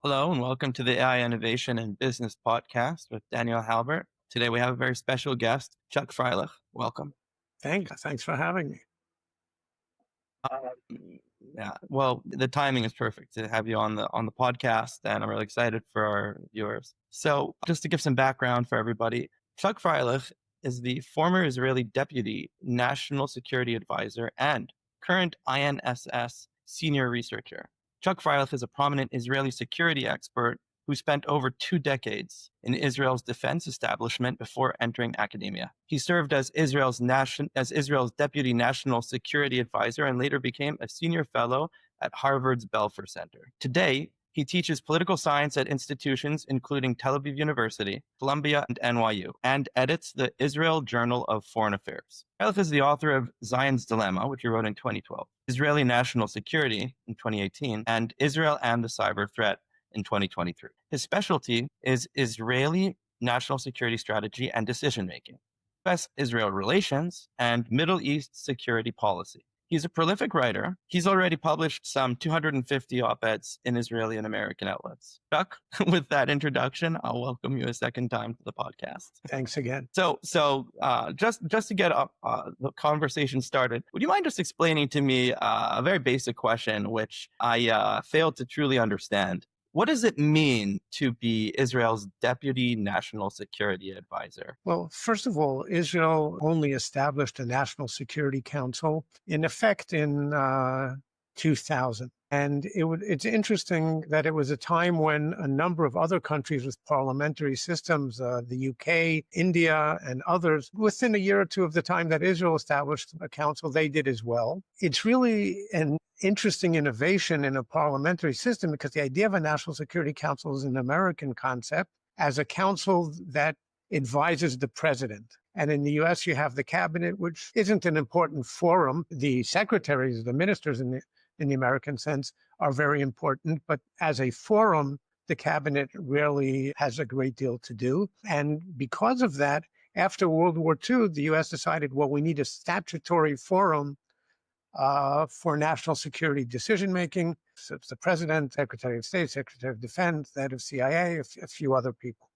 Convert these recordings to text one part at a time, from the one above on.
Hello and welcome to the AI Innovation and Business Podcast with Daniel Halbert. Today we have a very special guest, Chuck Freilich. Welcome. Thanks for having me. Yeah, well, the timing is perfect to have you on the podcast, and I'm really excited for our viewers. So, just to give some background for everybody, Chuck Freilich is the former Israeli Deputy National Security Advisor and current INSS senior researcher. Chuck Freilich is a prominent Israeli security expert who spent over 2 decades in Israel's defense establishment before entering academia. He served as Israel's deputy national security advisor and later became a senior fellow at Harvard's Belfer Center. Today, he teaches political science at institutions including Tel Aviv University, Columbia, and NYU, and edits the Israel Journal of Foreign Affairs. Freilich is the author of Zion's Dilemma, which he wrote in 2012, Israeli National Security in 2018, and Israel and the Cyber Threat in 2023. His specialty is Israeli national security strategy and decision making, U.S. Israel relations, and Middle East security policy. He's a prolific writer. He's already published some 250 op-eds in Israeli and American outlets. Chuck, with that introduction, I'll welcome you a second time to the podcast. Thanks again. Just to get the conversation started, would you mind just explaining to me a very basic question, which I failed to truly understand? What does it mean to be Israel's Deputy National Security Advisor? Well, first of all, Israel only established a National Security Council in effect in 2000. And it's interesting that it was a time when a number of other countries with parliamentary systems, the UK, India, and others, within a year or two of the time that Israel established a council, they did as well. It's really an interesting innovation in a parliamentary system because the idea of a National Security Council is an American concept as a council that advises the president. And in the US, you have the cabinet, which isn't an important forum. The secretaries, the ministers in the American sense, are very important. But as a forum, the cabinet rarely has a great deal to do. And because of that, after World War II, the US decided, well, we need a statutory forum for national security decision-making. So it's the president, Secretary of State, Secretary of Defense, the head of CIA, a few other people.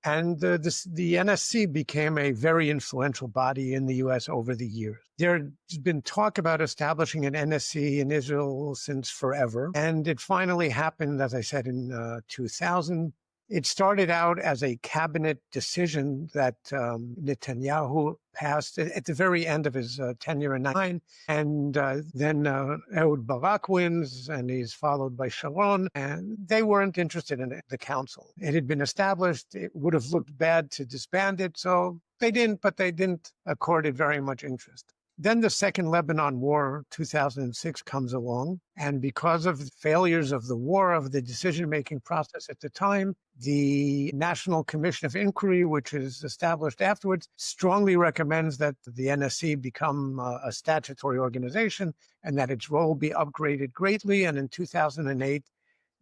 And the NSC became a very influential body in the U.S. over the years. There's been talk about establishing an NSC in Israel since forever. And it finally happened, as I said, in 2000. It started out as a cabinet decision that Netanyahu passed at the very end of his tenure in 2009. And then Ehud Barak wins, and he's followed by Sharon. And they weren't interested in the council. It had been established. It would have looked bad to disband it. So they didn't, but they didn't accord it very much interest. Then the Second Lebanon War, 2006, comes along. And because of the failures of the war, of the decision-making process at the time, the National Commission of Inquiry, which is established afterwards, strongly recommends that the NSC become a statutory organization and that its role be upgraded greatly. And in 2008,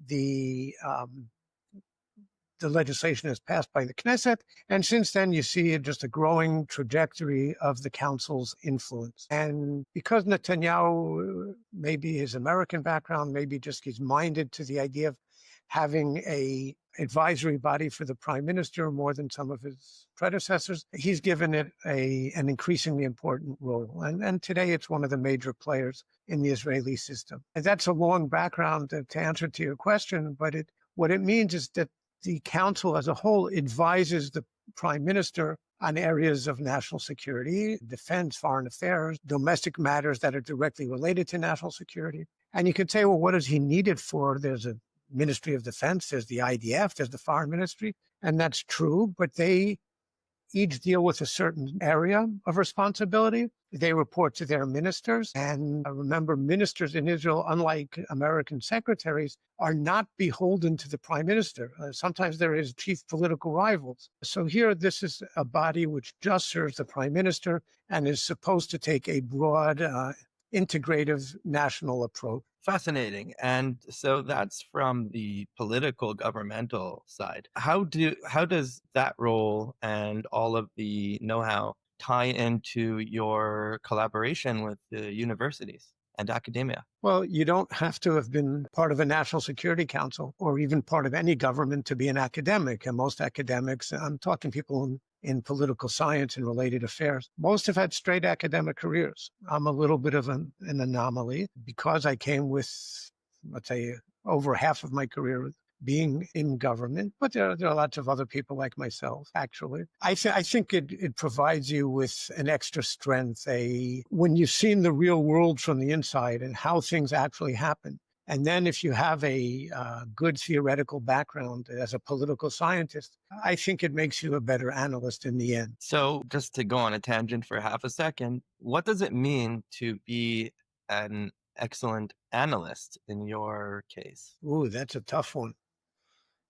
the legislation is passed by the Knesset, and since then you see just a growing trajectory of the council's influence. And because Netanyahu, maybe his American background, maybe just he's minded to the idea of having a advisory body for the prime minister more than some of his predecessors, he's given it an increasingly important role. And today it's one of the major players in the Israeli system. And that's a long background to answer to your question, but what it means is that the council as a whole advises the prime minister on areas of national security, defense, foreign affairs, domestic matters that are directly related to national security. And you could say, well, what is he needed for? There's a Ministry of Defense, there's the IDF, there's the Foreign Ministry, and that's true, but they each deal with a certain area of responsibility. They report to their ministers. And remember, ministers in Israel, unlike American secretaries, are not beholden to the prime minister. Sometimes there is chief political rivals. So here, this is a body which just serves the prime minister and is supposed to take a broad, integrative national approach. Fascinating. And so that's from the political governmental side. How does that role and all of the know-how tie into your collaboration with the universities? and academia? Well, you don't have to have been part of a national security council or even part of any government to be an academic. And most academics, I'm talking people in political science and related affairs, most have had straight academic careers. I'm a little bit of an anomaly because I came with, let's say, over half of my career being in government, but there are lots of other people like myself, actually. I think it provides you with an extra strength, when you've seen the real world from the inside and how things actually happen. And then if you have a good theoretical background as a political scientist, I think it makes you a better analyst in the end. So, just to go on a tangent for half a second, what does it mean to be an excellent analyst in your case? Ooh, that's a tough one.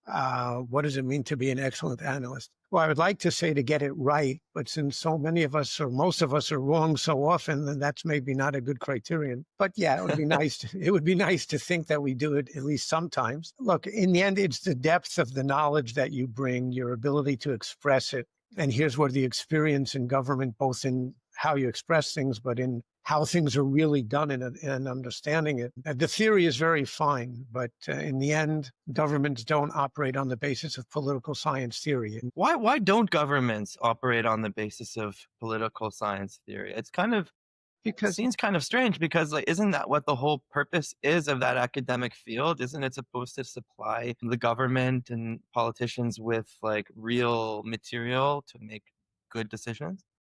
What does it mean to be an excellent analyst? Well, I would like to say to get it right, but since so many of us or most of us are wrong so often, then that's maybe not a good criterion. But yeah, it would be nice. It would be nice to think that we do it at least sometimes. Look, in the end, it's the depth of the knowledge that you bring, your ability to express it. And here's where the experience in government, both in how you express things, but in how things are really done and understanding it. The theory is very fine, but in the end, governments don't operate on the basis of political science theory. Why don't governments operate on the basis of political science theory? It's kind of Because seems kind of strange because like isn't that what the whole purpose is of that academic field? Isn't it supposed to supply the government and politicians with like real material to make good decisions?